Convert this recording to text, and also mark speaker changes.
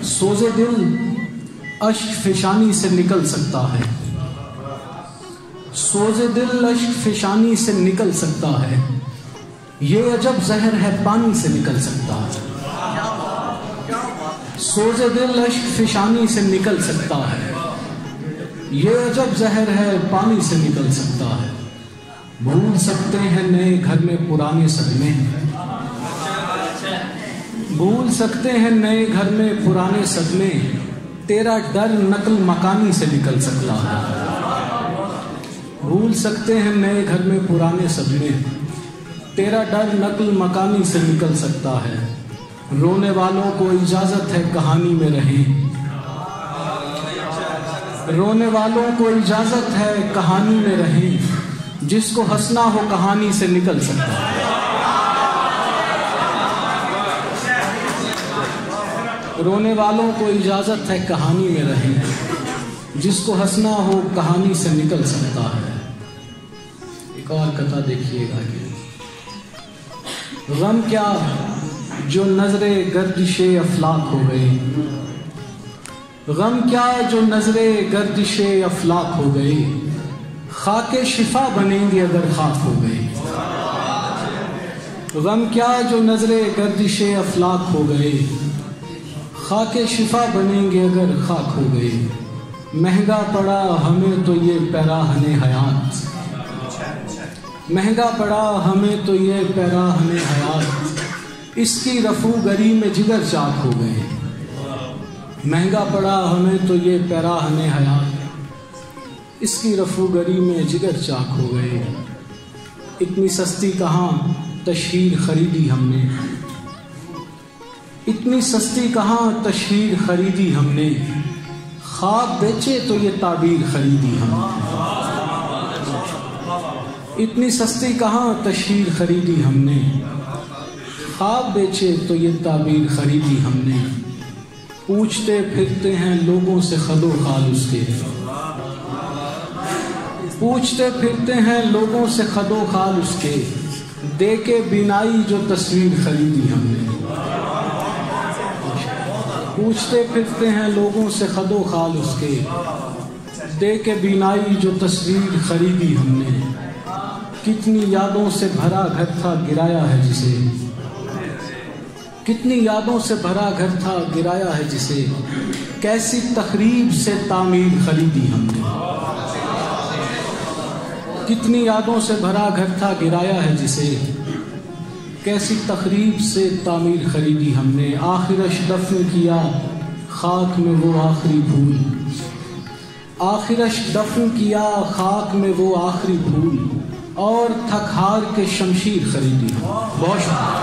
Speaker 1: सोज़े दिल अश्क फिशानी से निकल सकता है, सोज़े दिल अश्क फिशानी से निकल सकता है, ये अजब जहर है पानी से निकल सकता है। सोज़े दिल अश्क फिशानी से निकल सकता है, ये अजब जहर है पानी से निकल सकता है। भूल सकते हैं नए घर में पुराने सदमे, भूल सकते हैं नए घर में पुराने सदमे, तेरा डर नकल मकानी से निकल सकता है। भूल सकते हैं नए घर में पुराने सदमे, तेरा डर नकल मकानी से निकल सकता है। रोने वालों को इजाजत है कहानी में रहें, रोने वालों को इजाजत है कहानी में रहें, जिसको हंसना हो कहानी से निकल सकता है। रोने वालों को इजाजत है कहानी में रहें, जिसको हंसना हो कहानी से निकल सकता है। एक और कथा देखिएगा कि गम क्या जो नजरे गर्दिशे अफलाक हो गए, गम क्या जो नजरे गर्दिशे अफलाक हो गए, खाके शिफा बनेंगे अगर खाक हो गए। गम क्या जो नजरे गर्दिशे अफलाक हो गए, खाके शिफा बनेंगे अगर खाक हो गए। महंगा पड़ा हमें तो ये पैराहने हयात, महंगा पड़ा हमें तो ये पैराहने हयात, इसकी रफूगरी में जिगर चाक हो गए। महंगा पड़ा हमें तो ये पैराहने हयात, इसकी रफूगरी में जिगर चाक हो गए। इतनी सस्ती कहाँ तशहीर खरीदी हमने, इतनी सस्ती कहाँ तशहीर खरीदी हमने, ख्वाब बेचे तो ये ताबीर खरीदी हमने। इतनी सस्ती कहाँ तशहीर खरीदी हमने, ख्वाब बेचे तो ये ताबीर खरीदी हमने। पूछते फिरते हैं लोगों से खदो खाल उसके, पूछते फिरते हैं लोगों से खदो खाल उसके, दे के बिनाई जो तस्वीर खरीदी हमने। पूछते फिरते हैं लोगों से खदो खाल उसके, दे के बिनाई जो तस्वीर खरीदी हमने। कितनी यादों से भरा घर था गिराया है जिसे, कितनी यादों से भरा घर था गिराया है जिसे, कैसी तकरीब से तामीर खरीदी हमने। कितनी यादों से भरा घर था गिराया है जिसे, कैसी तकरीब से तामीर खरीदी हमने। आखिरश दफन किया खाक में वो आखिरी भूल, आखिरश दफन किया खाक में वो आखिरी भूल, और थक हार के शमशीर खरीदी। बहुत शुक्रिया।